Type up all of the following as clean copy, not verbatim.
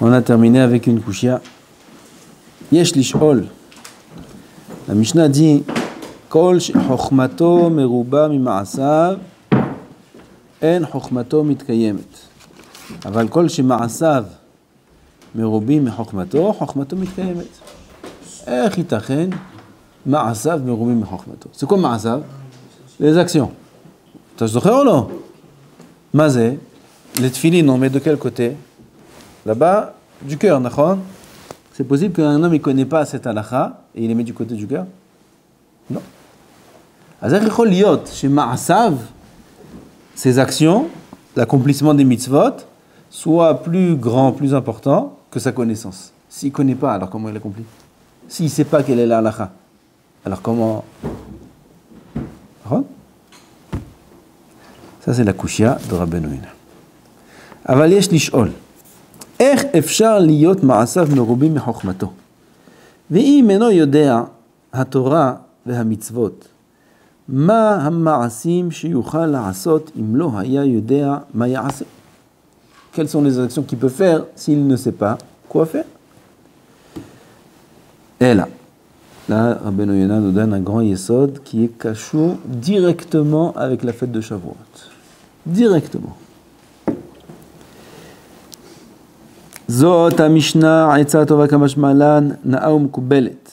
On a terminé avec une kushia. Yesh lish'ol. La Mishnah dit Kol chokhmato meruba mima'asav en chokhmato mitkayemet. Aval kol shema'asav merubi michokhmato, chokhmato mitkayemet. Ech itachen ma'asav merubi michokhmato. C'est quoi ma'asav? Les actions. Tu te souviens ou non? Mazé, les tefilines, on met de quel côté? Là-bas, du cœur, d'accord? C'est possible qu'un homme ne connaît pas cette halakha et il les met du côté du cœur? Non. Chez Ma'asav, ses actions, l'accomplissement des mitzvot, soit plus grand, plus important que sa connaissance. S'il ne connaît pas, alors comment il accomplit? S'il ne sait pas quelle est la halakha, alors comment? Ça, c'est la kushia de Rabbeinu Yonah. Aval yesh lish'ol. איך אפשר להיות מעשיו מרובים מחוכמתו? ואם אינו יודע התורה והמצוות, מה המעשים שיוכל לעשות אם לא היה יודע מה יעשה? Quelles sont les actions qu'il peut faire s'il ne sait pas quoi faire? Et là, Rabbeinu Yonah nous donne un grand yesod qui est cachou directement avec la fête de Shavuot. Directement. זאת המשנה עצה טובה כמשמע לן נאה ומקובלת.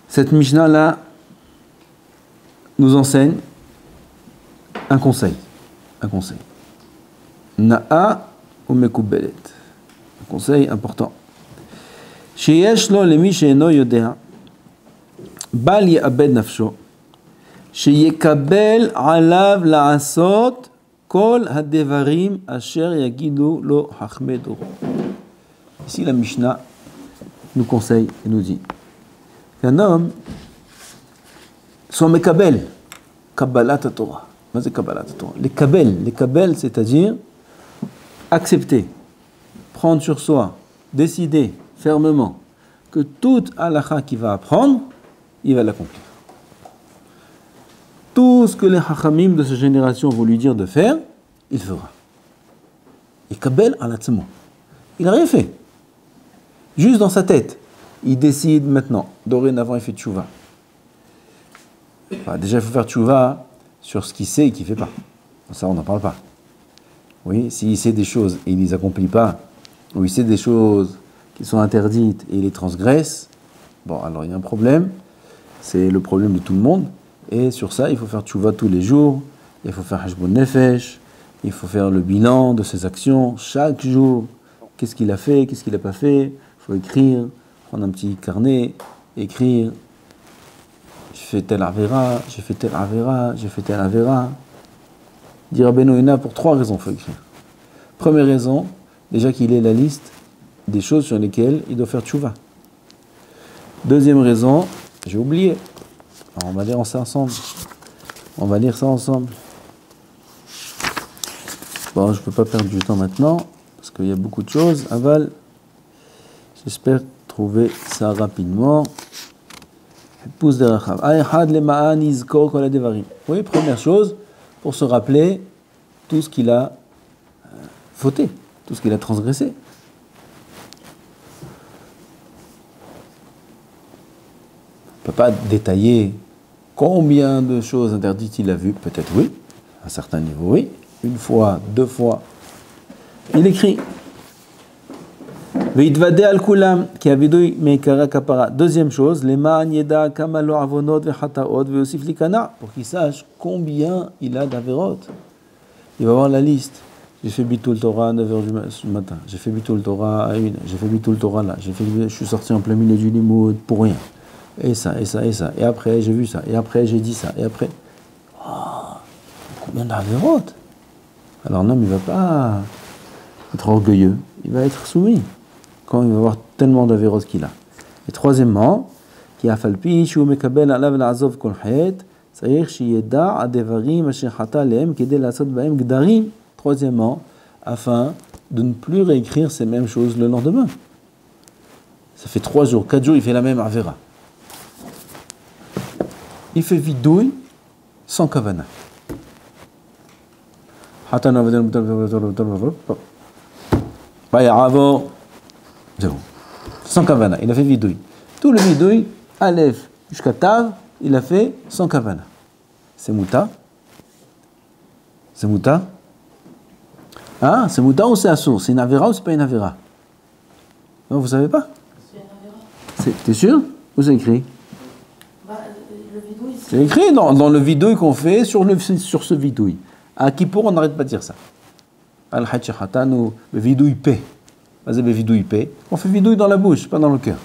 Cette Mishnah-là nous enseigne un conseil. Un conseil. Na'a ou mekubelet. Un conseil important. שיש לו למי שאינו יודע, בל יאבד נפשו, שיקבל עליו לעשות Kol hadevarim asher yagidu lo chachmei doro. Ici, la Mishnah nous conseille et nous dit qu'un homme soit mekabel, kabbalat Torah. Qu'est-ce que kabbalat Torah? Les kabel, c'est-à-dire accepter, prendre sur soi, décider fermement que toute halakha qu'il va apprendre, il va l'accomplir. Tout ce que les hachamim de cette génération vont lui dire de faire, il fera. Et Kabel à l'atzmo. Il n'a rien fait. Juste dans sa tête. Il décide maintenant. Dorénavant, il fait tchouva. Enfin, déjà, il faut faire tchouva sur ce qu'il sait et qu'il ne fait pas. Ça, on n'en parle pas. Oui, s'il sait des choses et il ne les accomplit pas, ou il sait des choses qui sont interdites et il les transgresse, bon, alors il y a un problème. C'est le problème de tout le monde. Et sur ça, il faut faire tchouva tous les jours, il faut faire hashbon nefesh, il faut faire le bilan de ses actions chaque jour. Qu'est-ce qu'il a fait, qu'est-ce qu'il n'a pas fait? Il faut écrire, prendre un petit carnet, écrire. J'ai fait tel avera, j'ai fait tel avera, j'ai fait tel avera. Dire Rabbeinu Yonah pour 3 raisons, il faut écrire. Première raison, déjà qu'il ait la liste des choses sur lesquelles il doit faire tchouva. Deuxième raison, j'ai oublié. Alors on va lire ça ensemble. On va lire ça ensemble. Bon, je ne peux pas perdre du temps maintenant, parce qu'il y a beaucoup de choses. Aval, j'espère trouver ça rapidement. Oui, première chose, pour se rappeler tout ce qu'il a fauté, tout ce qu'il a transgressé. On ne peut pas détailler combien de choses interdites il a vues. Peut-être oui, à un certain niveau oui. 1 fois, 2 fois. Il écrit Ve'itvade al kulam ki avidui meikara kapara. Deuxième chose, le'ma'an yeda kama lo avonot ve'chataot ve'yosif likana, pour qu'il sache combien il a d'averot. Il va voir la liste. J'ai fait bitul Torah à 9h du matin. J'ai fait bitul Torah à 1h. J'ai fait bitul Torah là. Je suis sorti en plein milieu du limoud pour rien. Et ça, et ça, et ça. Et après, j'ai vu ça. Et après, j'ai dit ça. Et après, combien d'averot? Alors non, il ne va pas être orgueilleux. Il va être soumis quand il va avoir tellement d'averot qu'il a. Et troisièmement, qui a falpi shu mekabel alav la'azov kol het, c'est-à-dire shiyeda adevarim asher chata lehem kedei la'asot bahem gdarim. Troisièmement, afin de ne plus réécrire ces mêmes choses le lendemain. Ça fait 3 jours, 4 jours, il fait la même avera. Il fait vidouille sans kavana. C'est bon. Sans kavana, il a fait vidouille. Tout le vidouille, Aleph jusqu'à Tav, il a fait sans kavana. C'est mouta? C'est mouta? Ah, c'est mouta ou c'est assour? C'est une avera ou c'est pas une avera? Non, vous savez pas? C'est une avera. T'es sûr? Où c'est écrit? Le vidouille, c'est écrit dans le vidouille qu'on fait sur ce vidouille. À Kippour, on n'arrête pas de dire ça. Al-Hajj Hatanu, le vidouille paix. On fait vidouille dans la bouche, pas dans le cœur.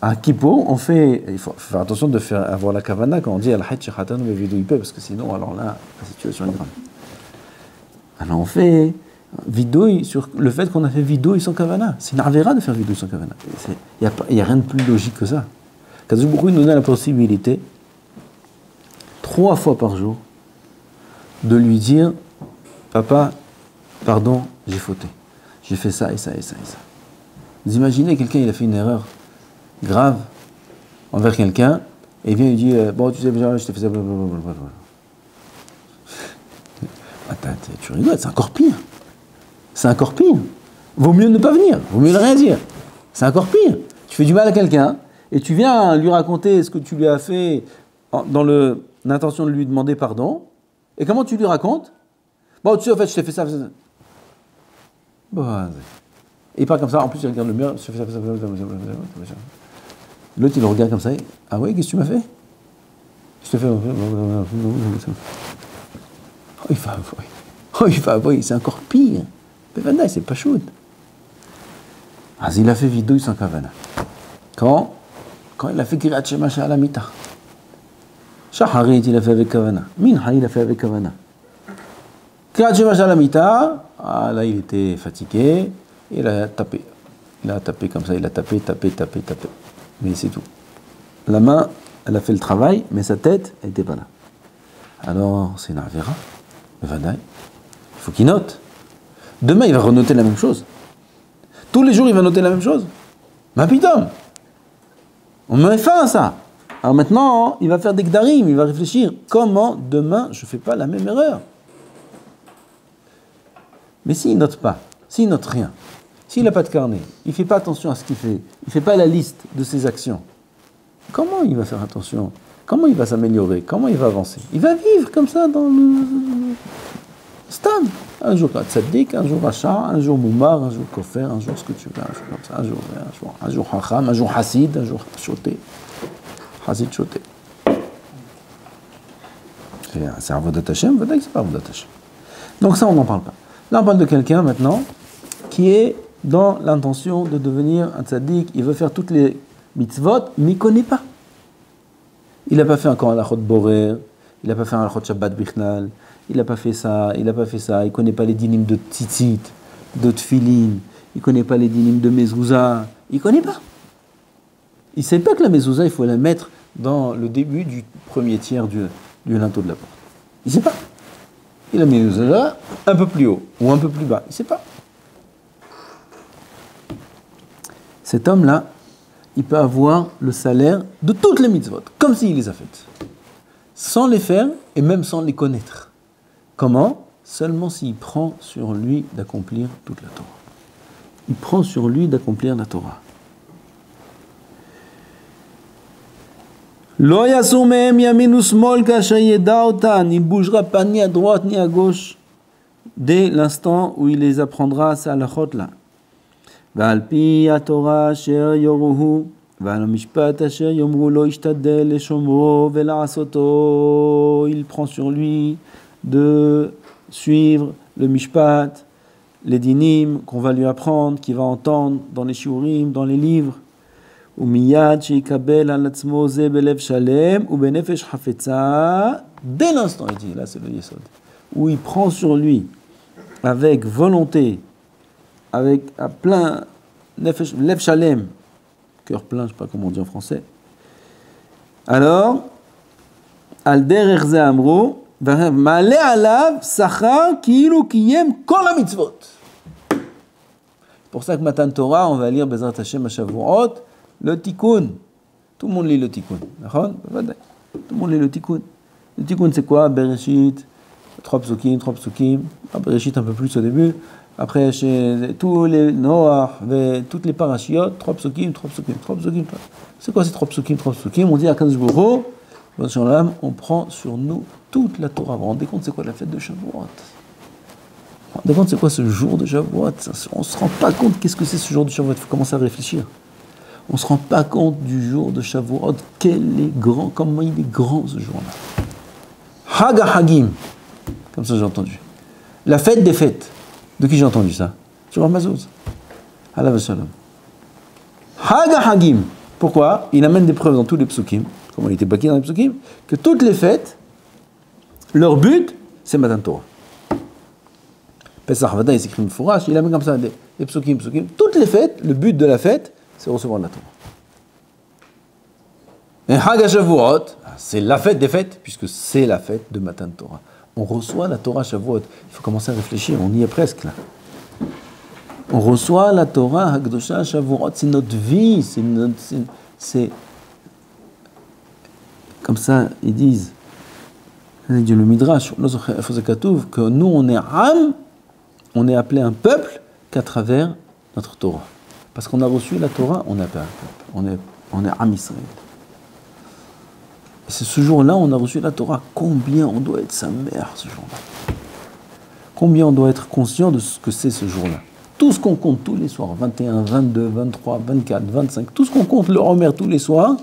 À Kippour, il faut faire attention de avoir la kavana quand on dit Al-Hajj Hatanu, le vidouille paix, parce que sinon, alors là, la situation est grave. Alors on fait vidouille sur le fait qu'on a fait vidouille sans kavana. C'est une avera de faire vidouille sans kavana. Il n'y a rien de plus logique que ça. Kadosh Baruch Hu nous donne la possibilité, 3 fois par jour, de lui dire Papa, pardon, j'ai fauté. J'ai fait ça et ça et ça et ça. Vous imaginez, quelqu'un, il a fait une erreur grave envers quelqu'un, et il vient et il dit bon, tu sais, je t'ai fait ça, blablabla. Attends, tu rigoles, c'est encore pire. C'est encore pire. Vaut mieux ne pas venir, vaut mieux ne rien dire. C'est encore pire. Tu fais du mal à quelqu'un, et tu viens lui raconter ce que tu lui as fait dans l'intention de lui demander pardon, et comment tu lui racontes? Bon, tu sais, en fait, je t'ai fait ça. Bon, et il parle comme ça, en plus, il regarde le mur, je t'ai fait ça. L'autre, il le regarde comme ça, ah ouais, qu'est-ce que tu m'as fait? Je t'ai fait. Oh, il va avouer, c'est encore pire. Mais c'est pas chaud. Ah, il a fait vidouille sans kavana. Quand il a fait Kirat Shema Sha'ala Mita. Shaharit, il a fait avec kavana. Minha, il a fait avec kavana. Kirat Shema Sha'ala Mita, ah là, il était fatigué, il a tapé. Il a tapé comme ça, il a tapé. Mais c'est tout. La main, elle a fait le travail, mais sa tête, elle n'était pas là. Alors, c'est une avera. Il faut qu'il note. Demain, il va renoter la même chose. Tous les jours, il va noter la même chose. Ma putain, on met fin à ça. Alors maintenant, il va faire des gdarim, il va réfléchir. Comment demain, je ne fais pas la même erreur? Mais s'il ne note pas, s'il ne note rien, s'il n'a pas de carnet, il ne fait pas attention à ce qu'il fait, il ne fait pas la liste de ses actions, comment il va faire attention? Comment il va s'améliorer? Comment il va avancer? Il va vivre comme ça dans le stade. Un jour tzaddik, un jour Racha, un jour Moumar, un jour Kofer, un jour ce que tu veux, un jour comme ça, un jour Hacham, un jour Hasid, un jour Choté. Hasid Choté. C'est Avodat Hashem, c'est pas Avodat Hashem. Donc ça, on n'en parle pas. Là, on parle de quelqu'un maintenant qui est dans l'intention de devenir un tzaddik, il veut faire toutes les mitzvot, mais il ne connaît pas. Il n'a pas fait encore un halachot borer, il n'a pas fait un halachot Shabbat bichnal, il n'a pas fait ça, il ne connaît pas les dinim de tzitzit, de tfilin, il ne connaît pas les dinim de mezouza, il ne connaît pas. Il ne sait pas que la mezouza, il faut la mettre dans le début du premier tiers du linteau de la porte. Il ne sait pas. Il a mis la mezouza un peu plus haut ou un peu plus bas, il ne sait pas. Cet homme-là, il peut avoir le salaire de toutes les mitzvot, comme s'il les a faites, sans les faire et même sans les connaître. Comment? Seulement s'il prend sur lui d'accomplir toute la Torah. Il prend sur lui d'accomplir la Torah. Lo yasur mehem yamin usmol kasher yeda otan. Il ne bougera pas ni à droite ni à gauche dès l'instant où il les apprendra, ces halachot-là. ועל פי התורה אשר יורוהו, ועל המשפט אשר יאמרו לו ישתדל לשומרו ולעשותו. Il prend sur lui de suivre le mishpat, les dinim qu'on va lui apprendre, qu'il va entendre dans les shiurim, dans les livres. ומייד שיקבל על עצמו זה בלב שלם ובנפש חפצה. Dès l'instant, il dit, là c'est le yesod, où il prend sur lui avec volonté, avec à plein lev shalem, cœur plein, je ne sais pas comment on dit en français. Alors, al derer ze amru, ma'ale alav sachar ki'ilu kiyem kol hamitzvot. Pour ça que Matan Torah, on va lire Bezrat Hashem à Shavuot, le tikkun. Tout le monde lit le tikkun. Tout le monde lit le tikkun. Le tikkun c'est quoi? Bereshit, 3 psukim, Bereshit un peu plus au début, après chez tous les Noach, toutes les parachiotes, 3 psukim. C'est quoi ces 3 psukim? On dit à Kadosh Baruch Hu, on prend sur nous toute la Torah. Vous vous rendez compte c'est quoi la fête de Shavuot? Vous vous rendez compte c'est quoi ce jour de Shavuot? On ne se rend pas compte qu'est-ce que c'est ce jour de Shavuot, il faut commencer à réfléchir. On ne se rend pas compte du jour de Shavuot, comment il est grand ce jour-là. Hag Hagim, comme ça j'ai entendu. La fête des fêtes. De qui j'ai entendu ça? Sur Mazouz. Alav Shalom. Hag Hagim. Pourquoi? Il amène des preuves dans tous les psukim, comment il était baqué dans les psukim, que toutes les fêtes, leur but, c'est Matan Torah. Pesach Vada, il s'écrit une fourrache, il amène comme ça des psukim. Toutes les fêtes, le but de la fête, c'est recevoir de la Torah. Et Hag Shavuot, c'est la fête des fêtes, puisque c'est la fête de Matan Torah. On reçoit la Torah Shavuot. Il faut commencer à réfléchir, on y est presque là. On reçoit la Torah Hakdosha Shavuot, c'est notre vie, c'est comme ça, ils disent, le Midrash, que nous on est Am, on est appelé un peuple qu'à travers notre Torah. Parce qu'on a reçu la Torah, on est appelé un peuple. On est Am Israël. Et c'est ce jour-là, on a reçu la Torah. Combien on doit être sa mère ce jour-là? Combien on doit être conscient de ce que c'est ce jour-là? Tout ce qu'on compte tous les soirs, 21, 22, 23, 24, 25, tout ce qu'on compte le Homer tous les soirs,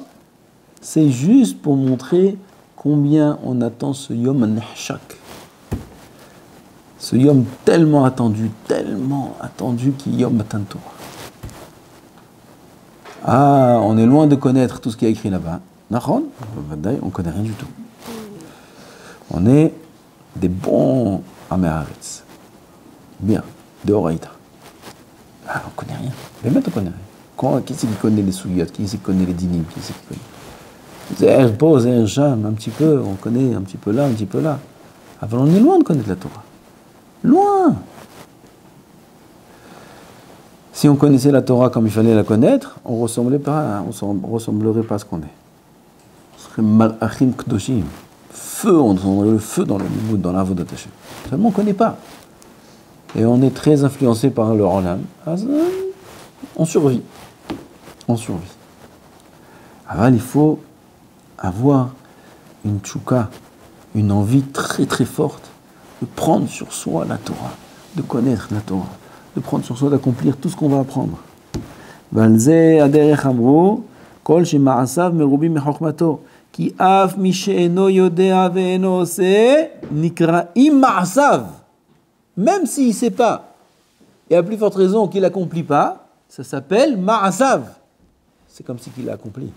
c'est juste pour montrer combien on attend ce Yom Nehshak. Ce Yom tellement attendu qui est Yom Matan Torah. Ah, on est loin de connaître tout ce qui est écrit là-bas. On ne connaît rien du tout. On est des bons Améharetz. Bien, de Horaïta. Ah, on ne connaît rien. Mais même on ne connaît rien. Qui c'est qui connaît les Souyot? Qui c'est qui connaît les Dinim? Qui c'est qui connaît? Zéher Bo, Zéher Jam, un petit peu, on connaît un petit peu là, un petit peu là. Avant, on est loin de connaître la Torah. Loin! Si on connaissait la Torah comme il fallait la connaître, on ne ressemblerait pas à ce qu'on est. On serait Malachim Kdoshim. Feu, on aurait le feu dans le Limoud, dans l'Avodat Hashem. Seulement on ne connaît pas. Et on est très influencé par le Olam. On survit. Alors il faut avoir une tchouka, une envie très très forte de prendre sur soi la Torah, de connaître la Torah, de prendre sur soi d'accomplir tout ce qu'on va apprendre. Balze aderech amru kol shema'asav merubim mechokmato ki af mi she'eno yodea ve'eno ose nikra'im ma'asav. Même s'il ne sait pas, et à plus forte raison qu'il n'accomplit pas, ça s'appelle ma'asav. C'est comme si qu'il l'a accompli.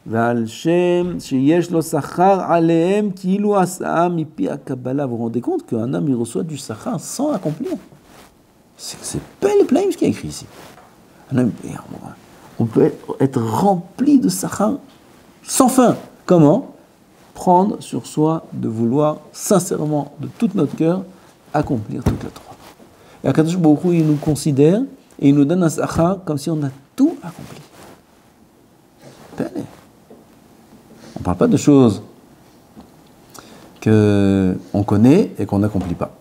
Ve'al shem sheyesh lo sachar alehem kilu asa'am mipi hakabbalah. Vous vous rendez compte qu'un homme il reçoit du sachar sans accomplir? C'est pas le plaim ce qui est écrit ici. On peut être rempli de sachar sans fin. Comment? Prendre sur soi de vouloir sincèrement, de tout notre cœur, accomplir toute la Torah. Et Akadosh Baruch Hu, il nous considère et il nous donne un sachar comme si on a tout accompli. On ne parle pas de choses qu'on connaît et qu'on n'accomplit pas.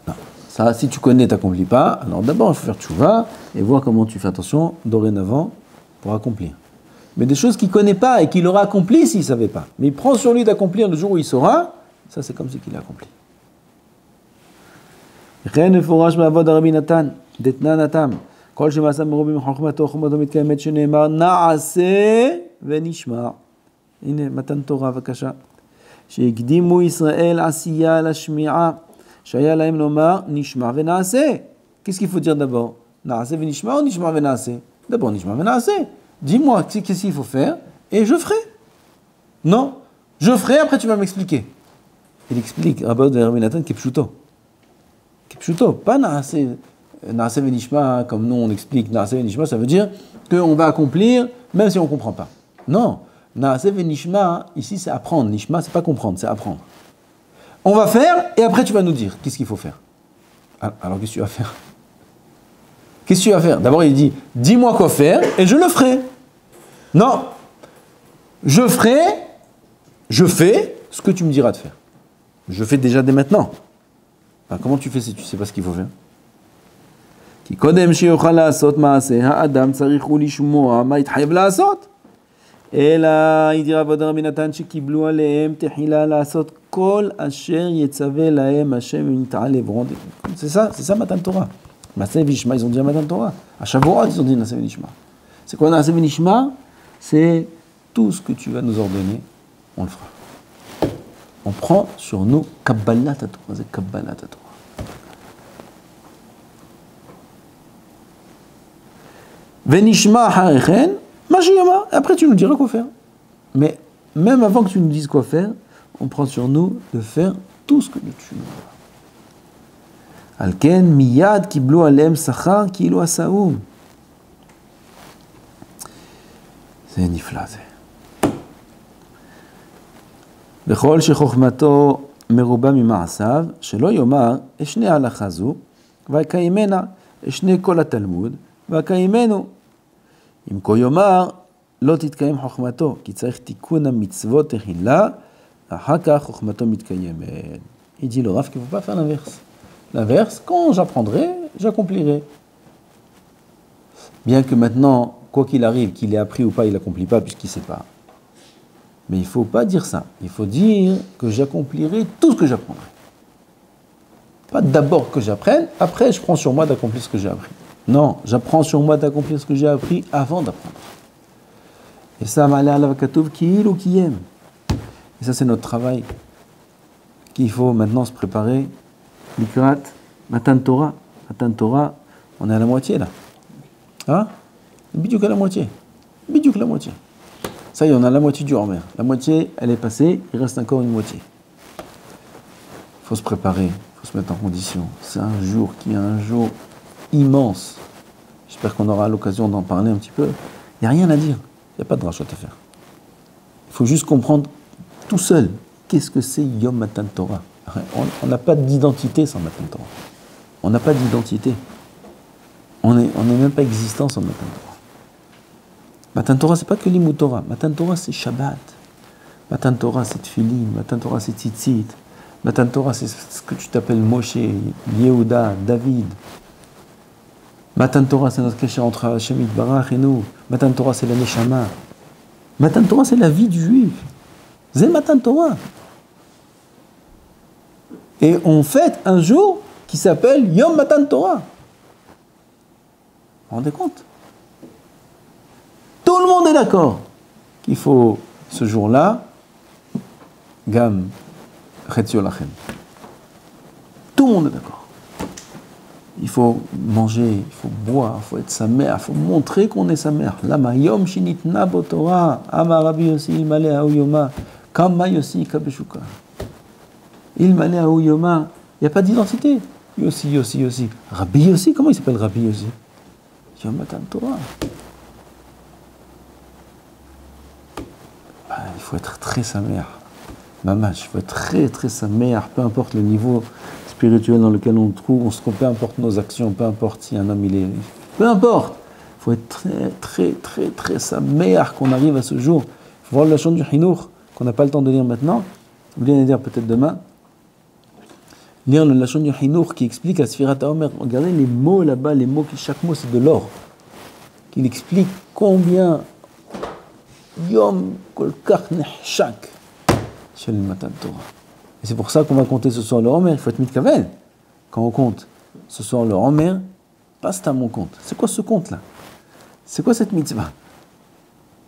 Non. Ça, si tu connais et tu n'accomplis pas, alors d'abord il faut faire tchouva et voir comment tu fais attention dorénavant pour accomplir. Mais des choses qu'il ne connaît pas et qu'il aura accompli s'il ne savait pas. Mais il prend sur lui d'accomplir le jour où il saura, ça c'est comme si qu'il a accompli. Ren mefurash me'avod Rabbi Natan, detna natam, kol shema'asa merubim chokmato chokmato mitkayemet shene'emar na'aseh ve'nishma. הנה, מתן תורה, בבקשה. שהקדימו ישראל עשייה לשמיעה, שהיה להם לומר, נשמע ונעשה. Qu'est-ce qu'il faut dire d'abord? נעשה ונשמע ou נשמע ונעשה? D'abord, נשמע ונעשה. Dis-moi qu'est-ce qu'il faut faire et je ferai. Non, je ferai, après tu vas m'expliquer. Il explique, Rabbi de Rabbi Natan, Kepshuto. Kepshuto, pas na'aseh ונשמע, comme nous on explique, na'aseh ונשמע, ça veut dire qu'on va accomplir, même si on ne comprend pas. Non. Na'aseh ve'nishma, ici c'est apprendre. Nishma, c'est pas comprendre, c'est apprendre. On va faire, et après tu vas nous dire qu'est-ce qu'il faut faire. Alors qu'est-ce que tu vas faire? Qu'est-ce que tu vas faire? D'abord il dit, dis-moi quoi faire, et je le ferai. Non. Je fais ce que tu me diras de faire. Je fais déjà dès maintenant. Alors, comment tu fais si tu ne sais pas ce qu'il faut faire? כי קודם שיוכל לעשות מעשה, האדם צריך הוא לשמוע מה התחייב לעשות. אלא ידירה ודרה מנתן שקיבלו עליהם תחילה לעשות כל אשר יצווה להם השם ונתעלה לעברון. C'est ça Matan Torah. Maaseh V'Nishma, ils ont dit à Matan Torah. À Shavuot, ils ont dit Maaseh V'Nishma. C'est quoi Maaseh V'Nishma? C'est tout ce que tu vas nous ordonner, on le fera. On prend sur nous Kabbalat Torah, c'est Kabbalat Torah. Venishma ha'echen, mashiyama. Après, tu nous diras quoi faire. Mais même avant que tu nous dises quoi faire, on prend sur nous de faire tout ce que tu nous dis. Alken miyad kiblu alem sachar kilu asaoum. C'est nifla. Bechol shechokmato meruba mima'asav, shelo yomar eshne halacha zu, v'akaimena eshne kol hatalmud, v'akaimenu. אם כה יאמר, לא תתקיים חוכמתו, כי צריך תיקון המצוות תחילה, אחר כך חוכמתו מתקיימת. Il dit le Rav qu'il ne faut pas faire l'inverse. L'inverse, quand j'apprendrai, j'accomplirai. Bien que maintenant, quoi qu'il arrive, qu'il ait appris ou pas, il n'accomplit pas puisqu'il ne sait pas. Mais il ne faut pas dire ça. Il faut dire que j'accomplirai tout ce que j'apprendrai. Pas d'abord que j'apprenne, après je prends sur moi d'accomplir ce que j'ai appris. Non, j'apprends sur moi d'accomplir ce que j'ai appris avant d'apprendre. Et ça, et ça, c'est notre travail. Qu'il faut maintenant se préparer. Likrat, Matan Torah. Matan Torah, on est à la moitié là. Hein? Bidiouk à la moitié. Bidiouk la moitié. Ça y est, on a la moitié du Homer. La moitié, elle est passée, il reste encore une moitié. Il faut se préparer, il faut se mettre en condition. C'est un jour qui est un jour immense. J'espère qu'on aura l'occasion d'en parler un petit peu. Il n'y a rien à dire. Il n'y a pas de rachat à faire. Il faut juste comprendre tout seul qu'est-ce que c'est Yom Matan Torah. On n'a pas d'identité sans Matan Torah. On n'a pas d'identité. On n'est même pas existant sans Matan Torah. Matan Torah, c'est pas que l'Imut Torah. Matan Torah, c'est Shabbat. Matan Torah, c'est Tfilin. Matan Torah, c'est Tzitzit. Matan Torah, c'est ce que tu t'appelles Moshe, Yehuda, David. Matan Torah, c'est notre cachet entre Hashem Yitbarach et nous. Matan Torah, c'est la Neshama. Matan Torah, c'est la vie du juif. C'est Matan Torah. Et on fête un jour qui s'appelle Yom Matan Torah. Vous vous rendez compte? Tout le monde est d'accord qu'il faut ce jour-là, Gam Chetzio Lachem. Tout le monde est d'accord. Il faut manger, il faut boire, il faut être sa mère, il faut montrer qu'on est sa mère. Lama Yom Shinitna Botorah, Amar Rabbi Yossi Ilmale Haouyoma, Kama Yossi Kabeshuka. Ilmale Haouyoma, il n'y a pas d'identité. Yossi. Rabbi Yossi, comment il s'appelle Rabbi Yossi? Yom Matan Torah. Il faut être très sa mère. Mamash, il faut être très sa mère, peu importe le niveau spirituel dans lequel on se trouve, peu importe nos actions, peu importe si un homme il est... Peu importe. Il faut être très sa mère qu'on arrive à ce jour. Il faut voir le lachon du Hinour, qu'on n'a pas le temps de lire maintenant. Vous voulez lire peut-être demain. Lire le lachon du Hinour qui explique à Sfirat HaOmer. Regardez les mots là-bas, les mots, chaque mot c'est de l'or. Qu'il explique combien Yom Kol Kach Nechshak Shel Matan Torah. Et c'est pour ça qu'on va compter ce soir le Homer. Il faut être mitkaven. Quand on compte ce soir le Homer, passe à mon compte. C'est quoi ce compte-là? C'est quoi cette mitzvah?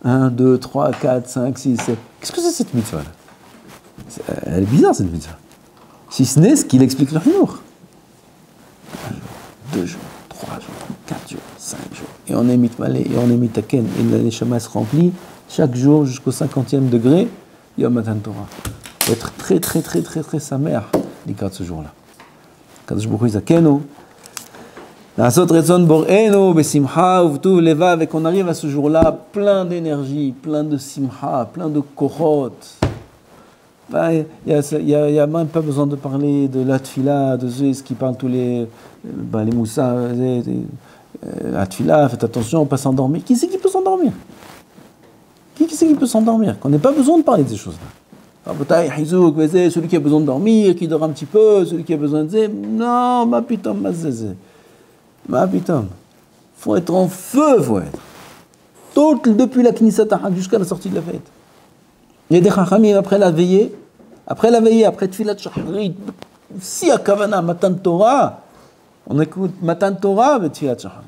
1, 2, 3, 4, 5, 6, 7. Qu'est-ce que c'est cette mitzvah-là? Elle est bizarre cette mitzvah. Si ce n'est ce qu'il explique le Hinour. 1 jour, 2 jours, 3 jours, 4 jours, 5 jours. Et on est mitmalé, et on est mitaken. Et la neshama se remplit chaque jour jusqu'au 50e degré. Yom Matan Torah. Il faut être très sa mère, l'ikrat de ce jour-là. Kadosh Baruch Hu Zakenu. La'asot retzon bor'enu besimcha uvtuv levav, et qu'on arrive à ce jour-là plein d'énergie, plein de simcha, plein de kohot. Il n'y a même pas besoin de parler de la tfila, de ce qui parlent tous les moussas, la tfila, faites attention, pas s'endormir. Qui c'est qui peut s'endormir? Qui c'est qui peut s'endormir? Qu'on n'ait pas besoin de parler de ces choses-là. Celui qui a besoin de dormir, qui dort un petit peu, celui qui a besoin de... Non, ma pitom, ma zézé. Ma pitom. Faut être en feu, faut être. Tout depuis la Knesset jusqu'à la sortie de la fête. Il y a des chachamim après la veillée, après Tfilat Shacharit, si à Kavana, Matan Torah, on écoute Matan Torah avec Tfilat Shacharit.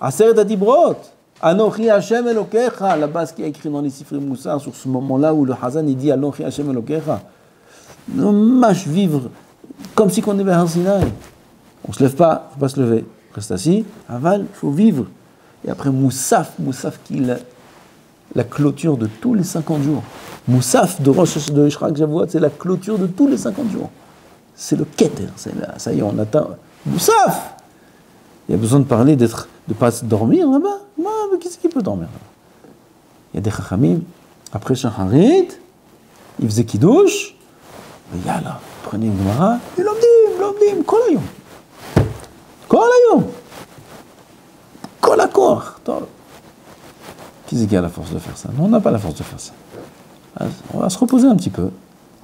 Aseret Adibrot, Anochi Hashem Elokecha, là-bas ce qui est écrit dans les Sifrei Moussar, sur ce moment-là où le Hazan il dit Anochi Hashem Elokecha. Mâche vivre comme si on était à Sinaï. On ne se lève pas, il ne faut pas se lever. Reste assis, aval, il faut vivre. Et après Moussaf qui est la clôture de tous les 50 jours. Moussaf de Rosh de Shrag Shavuot, c'est la clôture de tous les 50 jours. C'est le Keter, ça y est, on atteint Moussaf. Il y a besoin de parler, de ne pas dormir là-bas. Non, mais qui c'est qui peut dormir là-bas? Il y a des chachamim, après Shacharit, ils faisaient Kiddush, et yalla, prenez une Gemara, et l'omdim, kol hayom. Kol hayom. Kol hakor. Qui c'est qui a la force de faire ça? Non, on n'a pas la force de faire ça. On va se reposer un petit peu.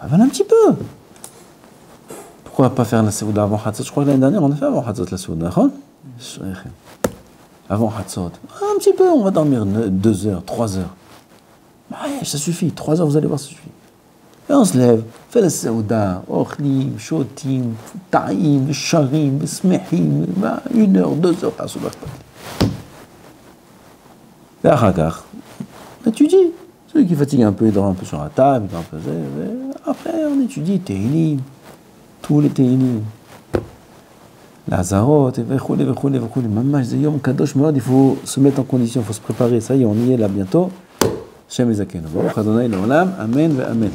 Un petit peu. Pourquoi pas faire la Séouda avant Hatzot? Je crois que l'année dernière, on a fait avant Hatzot la Séouda. Avant Hatzot. Un petit peu, on va dormir 2 heures, 3 heures. Ça suffit. 3 heures, vous allez voir, ça suffit. Et on se lève, fait la Séouda, Ochlim, Shotim, Taïm, Sharim, Smehim, 1 heure, 2 heures, t'as soudain. Et on étudie. Celui qui fatigue un peu, il dort un peu sur la table, il dort un peu. Après, on étudie Tehillim, tous les Tehillim. Lazarot, et vechouli. Maman, je dis, Yom Kadosh, il faut se mettre en condition, il faut se préparer. Ça y est, on y est là bientôt. Shem Ezaken. Baruch Adonai Leolam. Amen ve Amen.